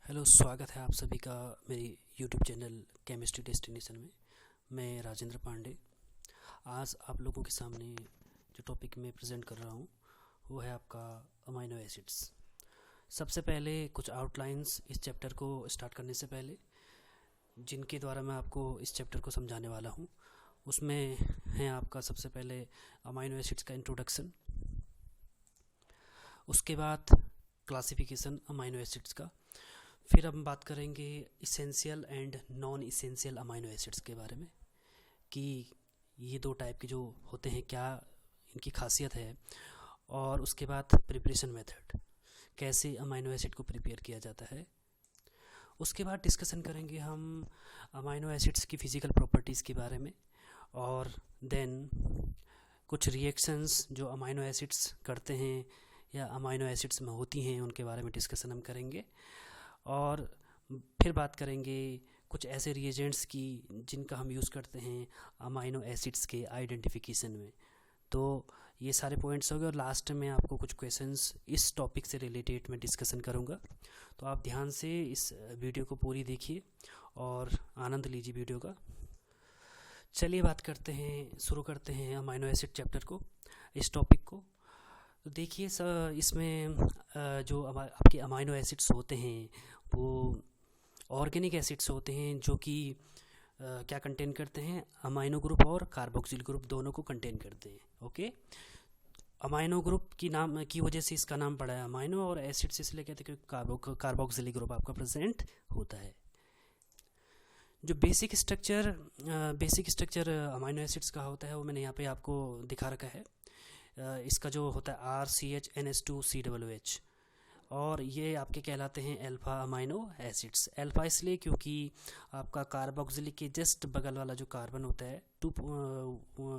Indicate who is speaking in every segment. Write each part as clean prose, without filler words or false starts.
Speaker 1: Hello, स्वागत है आप सभी का मेरी यूट्यूब चैनल केमिस्ट्री डेस्टिनेशन में। मैं राजेंद्र पांडे आज आप लोगों के सामने जो टॉपिक मैं प्रेजेंट कर रहा हूँ वो है आपका अमाइनो एसिड्स। सबसे पहले कुछ आउटलाइंस इस चैप्टर को स्टार्ट करने से पहले जिनके द्वारा मैं आपको इस चैप्टर को समझाने वाला हूँ, उसमें है आपका सबसे पहले अमाइनो एसिड्स का इंट्रोडक्शन, उसके बाद क्लासिफिकेशन अमाइनो एसिड्स का, फिर हम बात करेंगे essential and non essential amino acids के बारे में कि ये दो टाइप के जो होते हैं क्या इनकी खासियत है, और उसके बाद प्रिपरेशन मेथड, कैसे अमाइनो एसिड को प्रिपेयर किया जाता है। उसके बाद डिस्कशन करेंगे हम अमाइनो एसिड्स की फ़िज़िकल प्रॉपर्टीज़ के बारे में, और देन कुछ रिएक्शंस जो अमाइनो एसिड्स करते हैं या अमाइनो एसिड्स में होती हैं उनके बारे में डिस्कशन हम करेंगे। और फिर बात करेंगे कुछ ऐसे रिएजेंट्स की जिनका हम यूज़ करते हैं अमाइनो एसिड्स के आइडेंटिफिकेशन में। तो ये सारे पॉइंट्स हो गए और लास्ट में आपको कुछ क्वेश्चंस इस टॉपिक से रिलेटेड मैं डिस्कशन करूँगा। तो आप ध्यान से इस वीडियो को पूरी देखिए और आनंद लीजिए वीडियो का। चलिए बात करते हैं, शुरू करते हैं अमाइनो एसिड चैप्टर को, इस टॉपिक को। तो देखिए सर, इसमें जो आपके अमाइनो एसिड्स होते हैं वो ऑर्गेनिक एसिड्स होते हैं जो कि क्या कंटेन करते हैं, अमाइनो ग्रुप और कार्बोक्सिल ग्रुप दोनों को कंटेन करते हैं। ओके, अमाइनो ग्रुप की नाम की वजह से इसका नाम पड़ा है अमाइनो, और एसिड्स इसलिए कहते हैं कि कार्बोक्सिलिक ग्रुप आपका प्रेजेंट होता है। जो बेसिक स्ट्रक्चर अमाइनो एसिड्स का होता है वो मैंने यहाँ पे आपको दिखा रखा है। इसका जो होता है RCHNS2COOH, और ये आपके कहलाते हैं अल्फ़ा अमाइनो एसिड्स। अल्फ़ा इसलिए क्योंकि आपका कार्बोक्सिलिक के जस्ट बगल वाला जो कार्बन होता है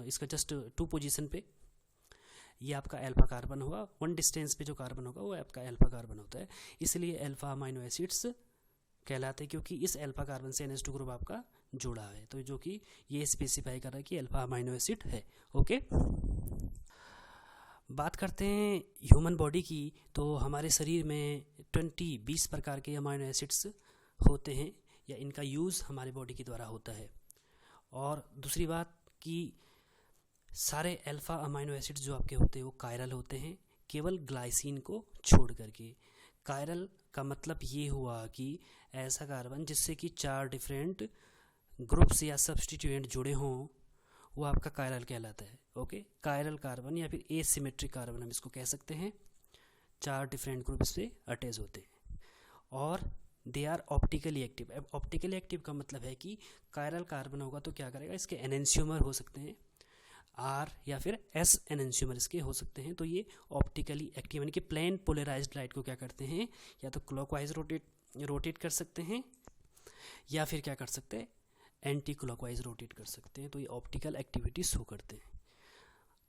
Speaker 1: इसका जस्ट 2 पोजीशन पे ये आपका अल्फ़ा कार्बन होगा, 1 डिस्टेंस पे जो कार्बन होगा वो आपका अल्फ़ा कार्बन होता है, इसलिए अल्फ़ा अमाइनो एसिड्स कहलाते हैं क्योंकि इस अल्फ़ा कार्बन से NH2 ग्रुप आपका जुड़ा है, तो जो कि ये स्पेसिफाई कर रहा है कि अल्फ़ा अमाइनो एसिड है। ओके, बात करते हैं ह्यूमन बॉडी की। तो हमारे शरीर में 20 प्रकार के अमाइनो एसिड्स होते हैं या इनका यूज़ हमारे बॉडी के द्वारा होता है। और दूसरी बात कि सारे अल्फ़ा अमाइनो एसिड्स जो आपके होते हैं वो कायरल होते हैं, केवल ग्लाइसिन को छोड़ करके। कायरल का मतलब ये हुआ कि ऐसा कार्बन जिससे कि 4 डिफरेंट ग्रुप्स या सब्स्टिट्यूएंट जुड़े हों वो आपका कायरल कहलाता है। ओके, कायरल कार्बन या फिर एसिमेट्रिक कार्बन हम इसको कह सकते हैं, 4 डिफरेंट ग्रुप से अटैच होते हैं और दे आर ऑप्टिकली एक्टिव। अब ऑप्टिकली एक्टिव का मतलब है कि कायरल कार्बन होगा तो क्या करेगा, इसके एनेंशियोमर हो सकते हैं R या फिर S एनेंशियोमर इसके हो सकते हैं, तो ये ऑप्टिकली एक्टिव यानी कि प्लेन पोलराइज्ड लाइट को क्या करते हैं, या तो क्लॉकवाइज रोटेट कर सकते हैं या फिर क्या कर सकते हैं, एंटी क्लॉकवाइज रोटेट कर सकते हैं। तो ये ऑप्टिकल एक्टिविटी शो करते हैं।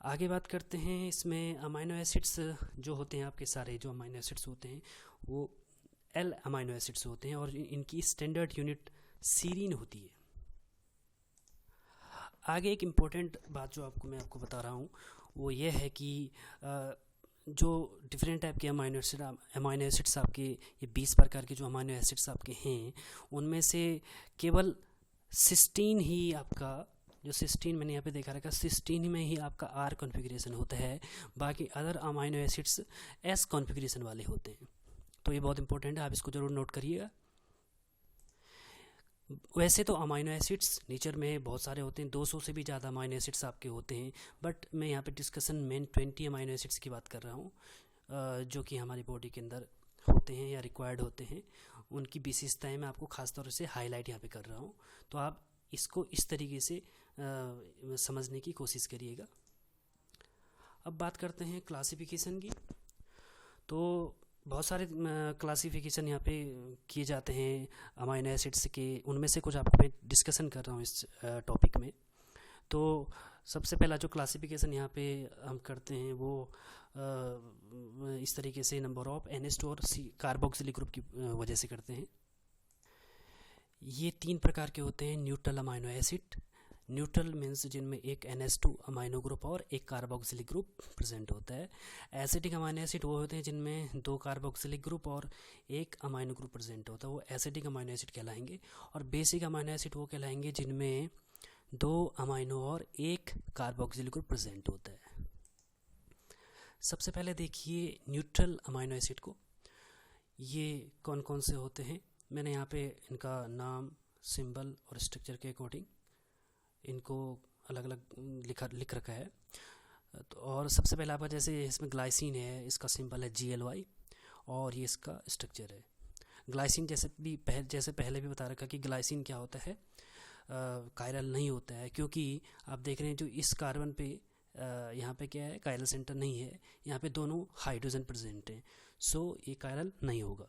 Speaker 1: आगे बात करते हैं, इसमें अमाइनो एसिड्स जो होते हैं आपके सारे जो अमाइनो एसिड्स होते हैं वो L अमाइनो एसिड्स होते हैं और इनकी स्टैंडर्ड यूनिट सीरीन होती है। आगे एक इम्पोर्टेंट बात जो मैं आपको बता रहा हूँ वो ये है कि जो डिफरेंट टाइप के अमाइनो एसिड्स आपके, ये 20 प्रकार के जो अमाइनो एसिड्स आपके हैं उनमें से केवल सिस्टीन ही आपका, जो सिस्टीन मैंने यहाँ पे देखा रखा, सिस्टीन में ही आपका R कॉन्फ़िगरेशन होता है, बाकी other amino acids S configuration वाले होते हैं। तो ये बहुत इंपॉर्टेंट है, आप इसको ज़रूर नोट करिएगा। वैसे तो अमाइनो एसिड्स नेचर में बहुत सारे होते हैं, 200 से भी ज़्यादा अमाइनो एसिड्स आपके होते हैं, बट मैं यहाँ पे डिस्कशन मेन 20 अमाइनो एसिड्स की बात कर रहा हूँ जो कि हमारी बॉडी के अंदर होते हैं या रिक्वायर्ड होते हैं। उनकी विशेषताएं मैं आपको खास तौर से हाईलाइट यहाँ पे कर रहा हूँ, तो आप इसको इस तरीके से समझने की कोशिश करिएगा। अब बात करते हैं क्लासिफिकेशन की। तो बहुत सारे क्लासिफिकेशन यहाँ पे किए जाते हैं अमाइनो एसिड्स के, उनमें से कुछ आपको मैं डिस्कशन कर रहा हूँ इस टॉपिक में। तो सबसे पहला जो क्लासिफिकेशन यहाँ पे हम करते हैं वो इस तरीके से नंबर ऑफ NH2 और कार्बोक्सिलिक ग्रुप की वजह से करते हैं। ये 3 प्रकार के होते हैं, neutral amino acid, neutral means जिनमें एक NH2 अमाइनो ग्रुप और एक कार्बोक्सिलिक ग्रुप प्रेजेंट होता है। एसिडिक अमाइनो एसिड वो होते हैं जिनमें 2 कार्बोक्सिलिक ग्रुप और एक अमाइनो ग्रुप प्रेजेंट होता है, वो एसिडिक अमाइनो एसिड कहलाएंगे। और बेसिक अमाइनो एसिड वो कहलाएंगे जिनमें 2 अमाइनो और एक कार्बोक्सिलिक ग्रुप प्रेजेंट होता है। सबसे पहले देखिए न्यूट्रल अमाइनो एसिड को, ये कौन कौन से होते हैं। मैंने यहाँ पे इनका नाम, सिंबल और स्ट्रक्चर के अकॉर्डिंग इनको अलग अलग लिख रखा है। तो और सबसे पहले आपका जैसे इसमें ग्लाइसिन है, इसका सिंबल है GLY और ये इसका स्ट्रक्चर है। ग्लाइसिन जैसे पहले भी बता रखा कि ग्लाइसिन क्या होता है, कायरल नहीं होता है, क्योंकि आप देख रहे हैं जो इस कार्बन पे यहाँ पे क्या है, कायरल सेंटर नहीं है, यहाँ पे दोनों हाइड्रोजन प्रेजेंट हैं, सो ये कायरल नहीं होगा।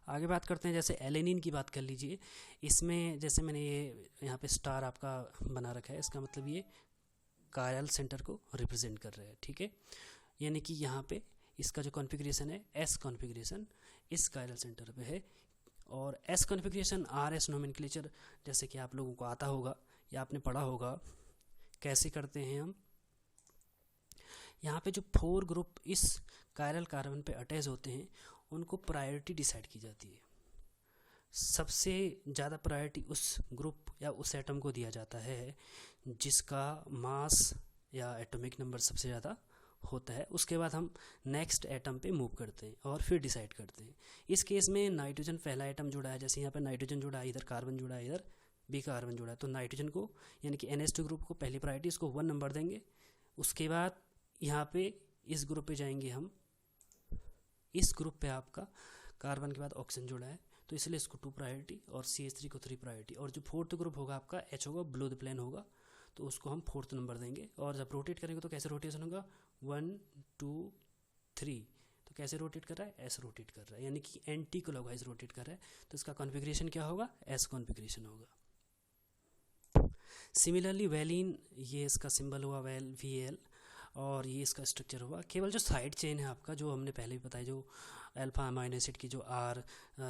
Speaker 1: आगे बात करते हैं, जैसे एलेनिन की बात कर लीजिए। इसमें जैसे मैंने ये यहाँ पे स्टार आपका बना रखा है, इसका मतलब ये कायरल सेंटर को रिप्रेजेंट कर रहा है, ठीक है। यानी कि यहाँ पे इसका जो कॉन्फ़िगरेशन है S कॉन्फ़िगरेशन इस कायरल सेंटर पे है। और S कॉन्फ़िगरेशन RS नोमेनक्लेचर जैसे कि आप लोगों को आता होगा या आपने पढ़ा होगा, कैसे करते हैं हम। यहाँ पे जो 4 ग्रुप इस कायरल कार्बन पे अटैच होते हैं उनको प्रायोरिटी डिसाइड की जाती है। सबसे ज़्यादा प्रायोरिटी उस ग्रुप या उस एटम को दिया जाता है जिसका मास या एटॉमिक नंबर सबसे ज़्यादा होता है। उसके बाद हम नेक्स्ट एटम पे मूव करते हैं और फिर डिसाइड करते हैं। इस केस में नाइट्रोजन पहला एटम जुड़ा है, जैसे यहाँ पर नाइट्रोजन जुड़ा है, इधर कार्बन जुड़ा है, इधर भी कार्बन जुड़ा है, तो नाइट्रोजन को यानी कि NH2 ग्रुप को पहली प्रायोरिटी, इसको 1 नंबर देंगे। उसके बाद यहाँ पे इस ग्रुप पे जाएंगे हम, इस ग्रुप पे आपका कार्बन के बाद ऑक्सीजन जुड़ा है तो इसलिए इसको 2 प्रायोरिटी और CH3 को 3 प्रायोरिटी। और जो 4th ग्रुप होगा आपका H होगा, ब्लू द प्लेन होगा, तो उसको हम 4th नंबर देंगे। और जब रोटेट करेंगे तो कैसे रोटेशन होगा, 1 2 3, तो कैसे रोटेट कर रहा है, S रोटेट कर रहा है, यानी कि एंटी क्लॉकवाइज रोटेट कर रहा है, तो इसका कॉन्फ़िगरेशन क्या होगा, S कॉन्फ़िगरेशन होगा। सिमिलरली वैलिन, ये इसका सिंबल हुआ VL और ये इसका स्ट्रक्चर हुआ। केवल जो साइड चेन है आपका, जो हमने पहले भी बताया, जो अल्फा अमाइनो एसिड की जो R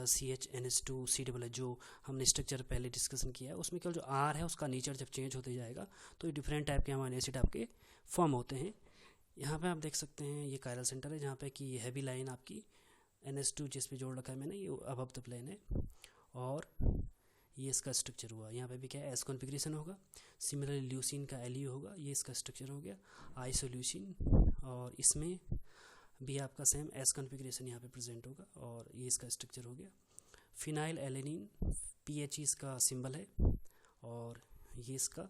Speaker 1: CH NH2 C जो हमने स्ट्रक्चर पहले डिस्कशन किया है, उसमें केवल जो R है उसका नेचर जब चेंज होते जाएगा तो डिफरेंट टाइप के अमाइनो एसिड आपके फॉर्म होते हैं। यहाँ पे आप देख सकते हैं ये कायरल सेंटर है, जहाँ पे कि ये हैवी लाइन आपकी NH2 जिस पे जोड़ रखा है मैंने, ये अबव द प्लेन है। और ये इसका स्ट्रक्चर हुआ, यहाँ पे भी क्या है, S कॉन्फ़िगरेशन होगा। सिमिलरली ल्यूसिन का LU होगा, ये इसका स्ट्रक्चर हो गया आइसोल्यूसिन, और इसमें भी आपका सेम S कॉन्फ़िगरेशन यहाँ पे प्रेजेंट होगा और ये इसका स्ट्रक्चर हो गया। फिनाइल एलेनिन PHE इसका सिंबल है और ये इसका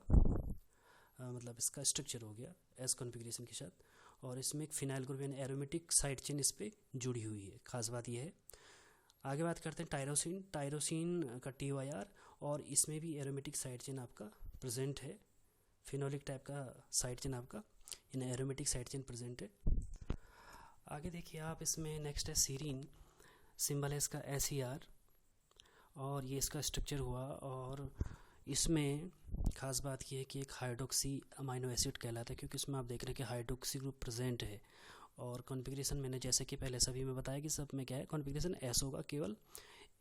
Speaker 1: मतलब इसका स्ट्रक्चर हो गया S कॉन्फ़िगरेशन के साथ। और इसमें एक फिनाइल ग्रुप यानी एरोमेटिक साइड चेन इस पर जुड़ी हुई है, खास बात यह है। आगे बात करते हैं टायरोसिन। टायरोसिन का TYR और इसमें भी एरोमेटिक साइड चेन आपका प्रेजेंट है, फिनोलिक टाइप का साइड चेन आपका इन एरोमेटिक साइड चेन प्रेजेंट है। आगे देखिए आप, इसमें नेक्स्ट है सीरीन, सिंबल है इसका SER और ये इसका स्ट्रक्चर हुआ। और इसमें खास बात यह है कि एक हाइड्रोक्सी अमाइनो एसिड कहलाता है, क्योंकि इसमें आप देख रहे हैं कि हाइड्रोक्सी ग्रुप प्रेजेंट है। और कॉन्फ़िगरेशन मैंने जैसे कि पहले सभी में बताया कि सब में क्या है, कॉन्फ़िगरेशन S होगा। केवल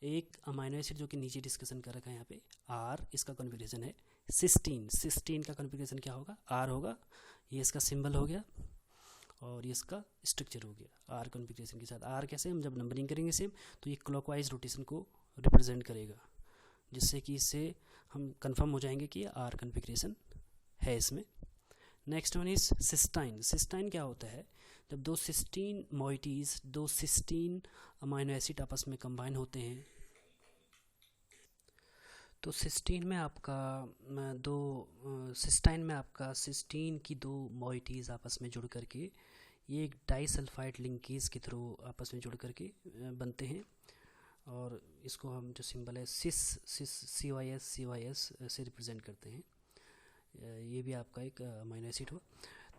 Speaker 1: एक अमाइनो एसिड जो कि नीचे डिस्कशन कर रखा है यहाँ पे R, इसका कॉन्फ़िगरेशन है सिस्टीन। सिस्टीन का कॉन्फ़िगरेशन क्या होगा, R होगा। ये इसका सिंबल हो गया और ये इसका स्ट्रक्चर हो गया R कॉन्फ़िगरेशन के साथ। R कैसे, हम जब नंबरिंग करेंगे सेम तो ये क्लॉकवाइज रोटेशन को रिप्रेजेंट करेगा, जिससे कि इससे हम कंफर्म हो जाएंगे कि ये R कॉन्फ़िगरेशन है इसमें। Next one is cysteine. Cysteine क्या होता है, जब 2 cysteine moieties, 2 cysteine amino acid आपस में कंबाइन होते हैं तो सिस्टीन में आपका सिस्टाइन में आपका सिस्टीन की 2 मोइटीज़ आपस में जुड़ करके ये एक डाइसल्फाइड लिंकेज के थ्रू आपस में जुड़ करके बनते हैं। और इसको हम जो सिंबल है CYS से रिप्रेजेंट करते हैं। ये भी आपका एक अमाइनो एसिड हो।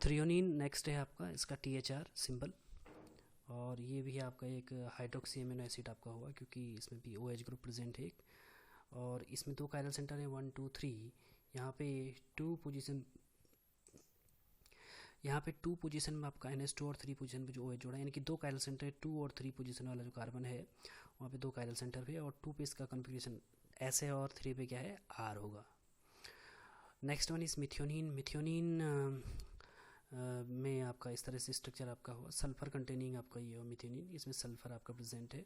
Speaker 1: थ्रियोनिन नेक्स्ट है आपका, इसका THR सिंबल, और ये भी आपका एक हाइड्रोक्सी अमीनो एसिड आपका हुआ, क्योंकि इसमें भी OH ग्रुप प्रेजेंट है एक। और इसमें 2 कायरल सेंटर है 1 2 3। यहाँ पे 2 पोजीशन में आपका NH2 और 3 पोजीशन पे जो OH जोड़ा है, यानी कि 2 कायरल सेंटर है, 2 और 3 पोजीशन वाला जो कार्बन है वहाँ पे 2 कायरल सेंटर पे, और 2 पे इसका कॉन्फ़िगरेशन S है और 3 पे क्या है, R होगा। Next one is methionine. Methionine में आपका इस तरह से स्ट्रक्चर आपका हुआ, सल्फ़र कंटेनिंग आपका ये हो मिथ्योनिन, इसमें सल्फ़र आपका प्रेजेंट है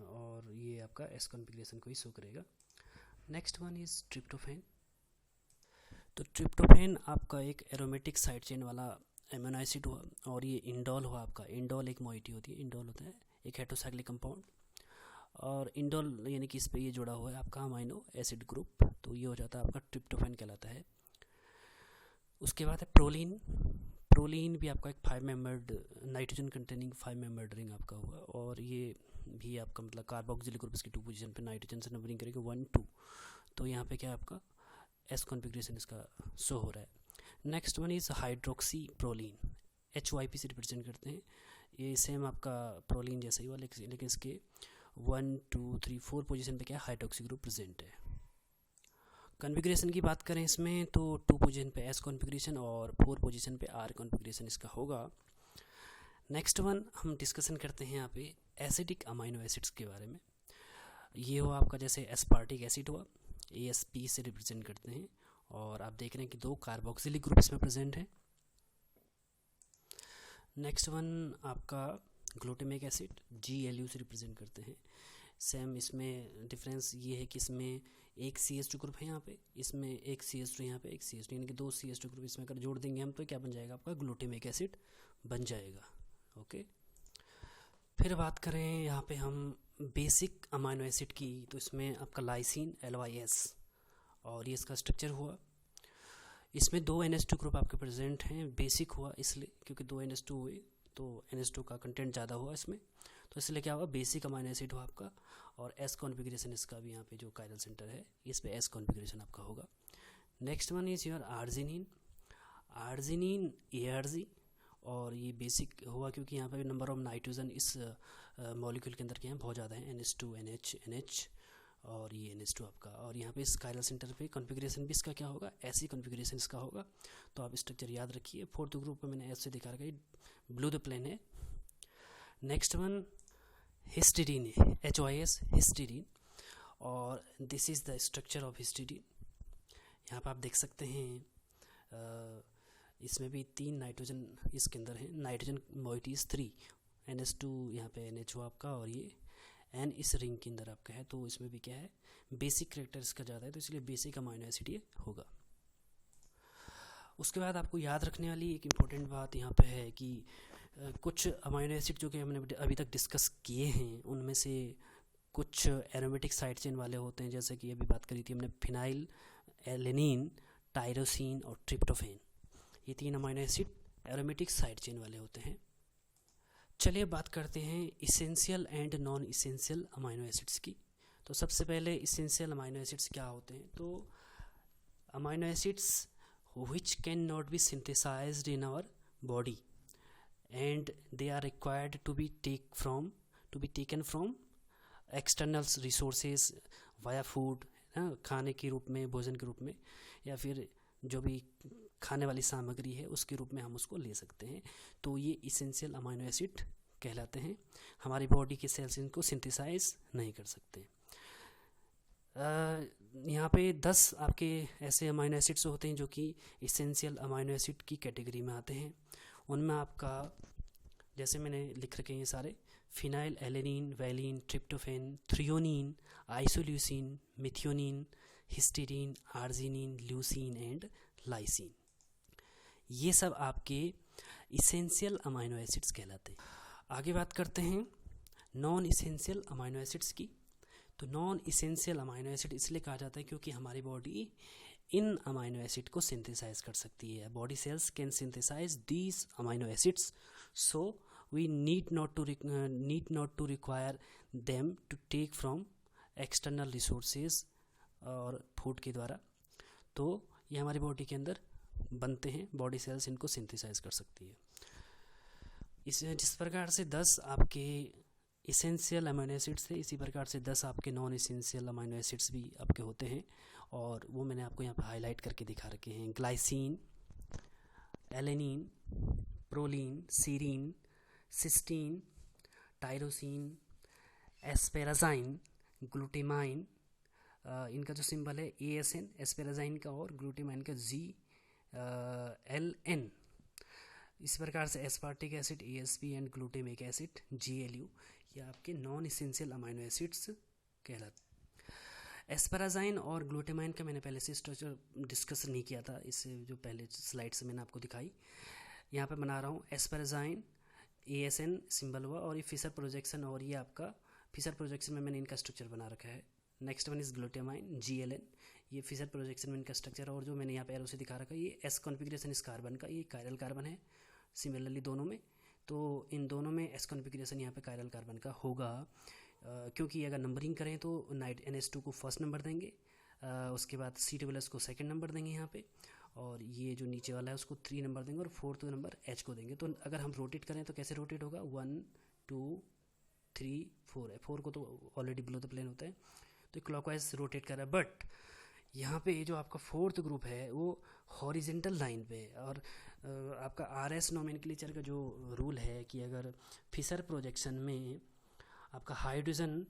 Speaker 1: और ये आपका एस कॉन्फ़िगरेशन को ही शो करेगा। Next one is tryptophan. तो ट्रिप्टोफैन आपका एक एरोमेटिक साइड चेन वाला एमिनो एसिड हुआ और ये इंडोल हुआ आपका। इंडोल एक मोइटी होती है, इंडोल होता है एक हेटेरोसाइक्लिक कंपाउंड, और इंडोल यानी कि इस पे ये जुड़ा हुआ है आपका अमाइनो एसिड ग्रुप, तो ये हो जाता है आपका ट्रिप्टोफैन कहलाता है। उसके बाद है प्रोलीन। प्रोलीन भी आपका एक 5 membered nitrogen containing 5 membered ring आपका हुआ, और ये भी आपका मतलब कार्बोक्सिलिक ग्रुप इसकी 2 पोजीशन पे नाइट्रोजन से नंबरिंग करेंगे 1 2, तो यहाँ पे क्या है आपका एस कॉन्फ़िगरेशन इसका शो हो रहा है। Next one is hydroxy proline, HYP से रिप्रेजेंट करते हैं। ये सेम आपका प्रोलीन जैसा ही हुआ, लेकिन इसके 1 2 3 4 पोजीशन पे क्या है हाइड्रोक्सी ग्रुप प्रेजेंट है। कॉन्फ़िगरेशन की बात करें इसमें तो 2 पोजीशन पे एस कॉन्फ़िगरेशन और 4 पोजीशन पे आर कॉन्फ़िगरेशन इसका होगा। नेक्स्ट वन हम डिस्कशन करते हैं यहाँ पे एसिडिक अमाइनो एसिड्स के बारे में। ये हुआ आपका जैसे एस्पार्टिक एसिड हुआ, ASP से रिप्रेजेंट करते हैं, और आप देख रहे हैं कि 2 कार्बोक्सिलिक ग्रुप इसमें प्रेजेंट है। नेक्स्ट वन आपका ग्लूटामिक एसिड, GLU से रिप्रेजेंट करते हैं। सेम इसमें डिफरेंस ये है कि इसमें एक CH2 ग्रुप है यहाँ पे, इसमें एक CH2 यहाँ पे, एक CH2, यानी कि 2 CH2 ग्रुप इसमें अगर जोड़ देंगे हम तो क्या बन जाएगा आपका ग्लूटामिक एसिड बन जाएगा। ओके, फिर बात करें यहाँ पे हम बेसिक अमाइनो एसिड की, तो इसमें आपका लाइसिन LYS, और ये इसका स्ट्रक्चर हुआ। इसमें 2 NH2 ग्रुप आपके प्रेजेंट हैं, बेसिक हुआ इसलिए क्योंकि 2 NH2 हुए तो NH2 का कंटेंट ज़्यादा हुआ इसमें, तो इसलिए क्या हुआ बेसिक अमाइनो एसिड हुआ आपका। और एस कॉन्फ़िगरेशन इसका भी यहाँ पे जो कायरल सेंटर है इस पे एस कॉन्फ़िगरेशन आपका होगा। Next one is your arginine. Arginine ARG, और ये बेसिक हुआ क्योंकि यहाँ पे नंबर ऑफ नाइट्रोजन इस मॉलिक्यूल के अंदर क्या है बहुत ज़्यादा है, NH2 NH और ये NH2 आपका, और यहाँ पे इस कायरल सेंटर पे कॉन्फ़िगरेशन भी इसका क्या होगा ऐसी कॉन्फ़िगरेशन इसका होगा। तो आप स्ट्रक्चर याद रखिए। 4th ग्रुप में मैंने ऐसे दिखा रखा है, ब्लू द प्लेन है। नेक्स्ट वन हिस्टीडीन है, HYS हिस्टीडीन, और this is the structure of histidine. यहाँ पर आप देख सकते हैं इसमें भी 3 नाइट्रोजन इसके अंदर है, नाइट्रोजन मोइटीज़ 3, NH2 यहाँ पे NH हुआ आपका, और ये N इस रिंग के अंदर आपका है, तो इसमें भी क्या है बेसिक कैरेक्टर इसका ज़्यादा है, तो इसलिए बेसिक अमाइनो एसिड ये होगा। उसके बाद आपको याद रखने वाली एक इम्पॉर्टेंट बात यहाँ पे है कि कुछ अमाइनो एसिड जो कि हमने अभी तक डिस्कस किए हैं उनमें से कुछ एरोमेटिक साइड चेन वाले होते हैं, जैसे कि अभी बात करी थी हमने फिनाइल एलेनिन, टायरोसिन और ट्रिप्टोफैन, ये 3 amino acid aromatic side chain वाले होते हैं। चलिए बात करते हैं essential and non essential amino acids की। तो सबसे पहले इसेंशियल अमाइनो एसिड्स क्या होते हैं, तो amino acids which cannot be synthesized in our body and they are required to be taken from external resources via food, खाने के रूप में, भोजन के रूप में, या फिर जो भी खाने वाली सामग्री है उसके रूप में हम उसको ले सकते हैं। तो ये इसेंशियल अमाइनो एसिड कहलाते हैं। हमारी बॉडी के सेल्स इनको सिंथेसाइज नहीं कर सकते। यहाँ पे 10 आपके ऐसे अमाइनो एसिड्स होते हैं जो कि इसेंशियल अमाइनो एसिड की कैटेगरी में आते हैं। उनमें आपका जैसे मैंने लिख रखे हैं ये सारे, phenyl alanine, valine, tryptophan, threonine, isoleucine, methionine, histidine, arginine, leucine and lysine, ये सब आपके इसेंशियल अमाइनो एसिड्स कहलाते हैं। आगे बात करते हैं नॉन इसेंशियल अमाइनो एसिड्स की। तो नॉन इसेंशियल अमाइनो एसिड इसलिए कहा जाता है क्योंकि हमारी बॉडी इन अमाइनो एसिड को सिंथेसाइज कर सकती है। Body cells can synthesize these amino acids, so we need not to require them to take from external resources और फूड के द्वारा। तो ये हमारी बॉडी के अंदर बनते हैं, बॉडी सेल्स इनको सिंथेसाइज कर सकती है। जिस प्रकार से 10 आपके इसेंशियल अमाइनो एसिड्स थे, इसी प्रकार से 10 आपके नॉन इसेंशियल अमाइनो एसिड्स भी आपके होते हैं, और वो मैंने आपको यहाँ पर हाईलाइट करके दिखा रखे हैं। Glycine, alanine, proline, serine, cysteine, tyrosine, asparagine, glutamine, इनका जो सिंबल है ASN एस्पेराजाइन का और ग्लूटामाइन का GLN। इस प्रकार से aspartic acid ASP and glutamic acid GLU ये आपके नॉन इसेंशियल अमाइनो एसिड्स कहलाते हैं। एस्पेराजाइन और ग्लूटामाइन का मैंने पहले से स्ट्रक्चर डिस्कस नहीं किया था, इससे जो पहले स्लाइड से मैंने आपको दिखाई, यहाँ पे बना रहा हूँ। एस्पेराजाइन ASN सिंबल हुआ और ये फिशर प्रोजेक्शन, और ये आपका फिशर प्रोजेक्शन में मैंने इनका स्ट्रक्चर बना रखा है। Next one is glutamine GLN, ये फिशर प्रोजेक्शन में इनका स्ट्रक्चर, और जो मैंने यहाँ पे एरो से दिखा रखा है ये S कॉन्फ़िगरेशन इस कार्बन का, ये कायरल कार्बन है सिमिलरली दोनों में। तो इन दोनों में S कॉन्फ़िगरेशन यहाँ पे कायरल कार्बन का होगा, क्योंकि अगर नंबरिंग करें तो NH2 को फर्स्ट नंबर देंगे, उसके बाद C++ को सेकंड नंबर देंगे यहाँ पे, और ये जो नीचे वाला है उसको 3 नंबर देंगे, और फोर्थ नंबर H को देंगे। तो अगर हम रोटेट करें तो कैसे रोटेट होगा, 1 2 3 4 है, 4 को तो ऑलरेडी बिलो द प्लेन होता है, तो क्लॉकवाइज रोटेट कर रहा है। बट यहाँ पे जो आपका फोर्थ ग्रुप है वो हॉरिजेंटल लाइन पे है, और आपका RS नोमेनक्लेचर का जो रूल है कि अगर फिशर प्रोजेक्शन में आपका हाइड्रोजन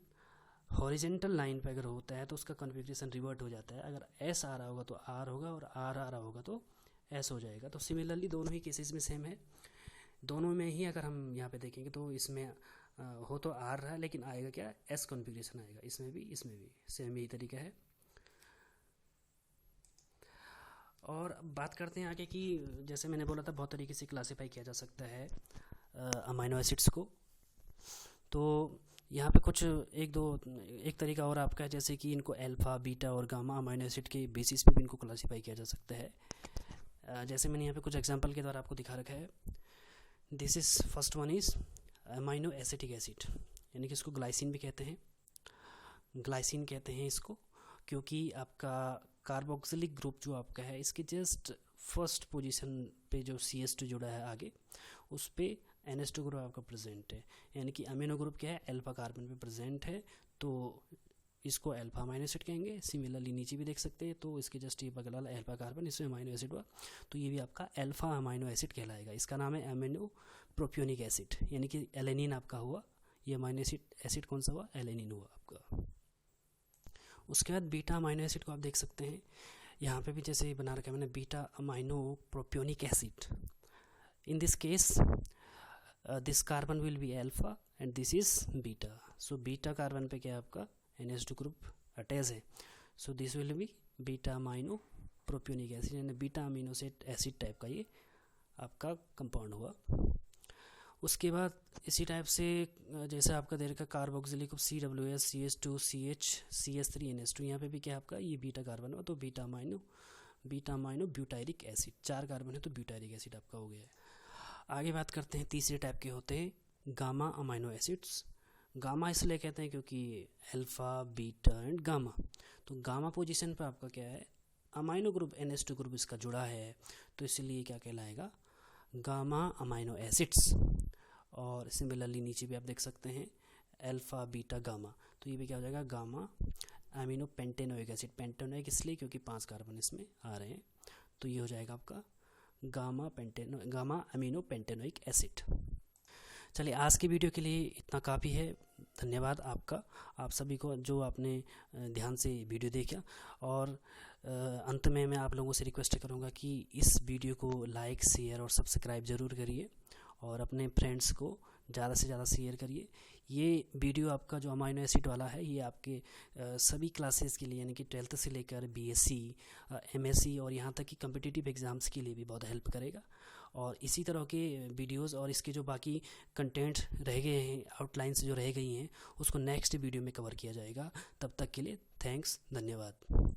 Speaker 1: हॉरिजेंटल लाइन पे अगर होता है तो उसका कॉन्फ़िगरेशन रिवर्ट हो जाता है। अगर S आ रहा होगा तो R होगा, और R आ रहा होगा तो S हो जाएगा। तो सिमिलरली दोनों ही केसेस में सेम है। दोनों में ही अगर हम यहाँ पे देखेंगे तो इसमें हो तो R रहा है, लेकिन आएगा क्या, S कॉन्फ़िगरेशन आएगा, इसमें भी सेम यही तरीका है। और बात करते हैं आगे कि जैसे मैंने बोला था बहुत तरीके से क्लासीफाई किया जा सकता है अमाइनो एसिड्स को। तो यहाँ पे कुछ एक तरीका और आपका है, जैसे कि इनको अल्फ़ा, बीटा और गामा अमाइनो एसिड के बेसिस पे भी इनको क्लासीफाई किया जा सकता है। जैसे मैंने यहाँ पे कुछ एग्जांपल के द्वारा आपको दिखा रखा है। This is first one is amino acetic acid, यानी कि इसको ग्लाइसिन भी कहते हैं। ग्लाइसिन कहते हैं इसको क्योंकि आपका कार्बोक्सिलिक ग्रुप जो आपका है इसके जस्ट फर्स्ट पोजीशन पे जो CH2 जुड़ा है आगे, उस पे NH2 ग्रुप आपका प्रेजेंट है, यानी कि अमीनो ग्रुप क्या है, अल्फा कार्बन पे प्रेजेंट है, तो इसको अल्फा अमाइनो एसिड कहेंगे। सिमिलरली नीचे भी देख सकते हैं, तो इसके जस्ट ये बगल वाला अल्फा कार्बन, इसमें अमाइनो एसिड हुआ, तो ये भी आपका अल्फा अमाइनो एसिड कहलाएगा। इसका नाम है अमीनो प्रोपियोनिक एसिड, यानी कि एलेनिन आपका हुआ। ये अमाइनो एसिड कौन सा हुआ, एलेनिन हुआ आपका। उसके बाद बीटा अमाइनो एसिड को आप देख सकते हैं, यहाँ पे भी जैसे बना रखा है मैंने, beta amino propionic acid. In this case this carbon will be alpha and this is beta. So beta carbon पे क्या है आपका NH2 ग्रुप अटैच है, so this will be beta amino propionic acid, यानी बीटा अमीनो एसिड टाइप का ये आपका compound हुआ। उसके बाद इसी टाइप से जैसे आपका दे रखा carboxylic CWS CH2 CH CH3 NH2, यहाँ पे भी क्या आपका ये बीटा कार्बन हुआ, तो beta amino butyric acid, 4 carbon है तो ब्यूटायरिक एसिड आपका हो गया है। आगे बात करते हैं तीसरे टाइप के होते हैं गामा अमाइनो एसिड्स। गामा इसलिए कहते हैं क्योंकि अल्फा, बीटा एंड गामा, तो गामा पोजीशन पर आपका क्या है, अमाइनो ग्रुप NH2 ग्रुप इसका जुड़ा है, तो इसलिए क्या कहलाएगा, गामा अमाइनो एसिड्स। और सिमिलरली नीचे भी आप देख सकते हैं अल्फा, बीटा, गामा, तो ये भी क्या हो जाएगा, gamma amino pentanoic acid. Pentanoic इसलिए क्योंकि 5 कार्बन इसमें आ रहे हैं, तो ये हो जाएगा आपका गामा अमीनो पेंटेनोइक एसिड। चलिए आज की वीडियो के लिए इतना काफ़ी है। धन्यवाद आपका, आप सभी को जो आपने ध्यान से वीडियो देखा। और अंत में मैं आप लोगों से रिक्वेस्ट करूँगा कि इस वीडियो को लाइक, शेयर और सब्सक्राइब ज़रूर करिए, और अपने फ्रेंड्स को ज़्यादा से ज़्यादा शेयर करिए। ये वीडियो आपका जो अमाइनो एसिड वाला है ये आपके सभी क्लासेस के लिए, यानी कि 12th से लेकर BSc, MSc और यहाँ तक कि कम्पिटिटिव एग्ज़ाम्स के लिए भी बहुत हेल्प करेगा। और इसी तरह के वीडियोस और इसके जो बाकी कंटेंट रह गए हैं, आउटलाइंस जो रह गई हैं, उसको नेक्स्ट वीडियो में कवर किया जाएगा। तब तक के लिए थैंक्स, धन्यवाद।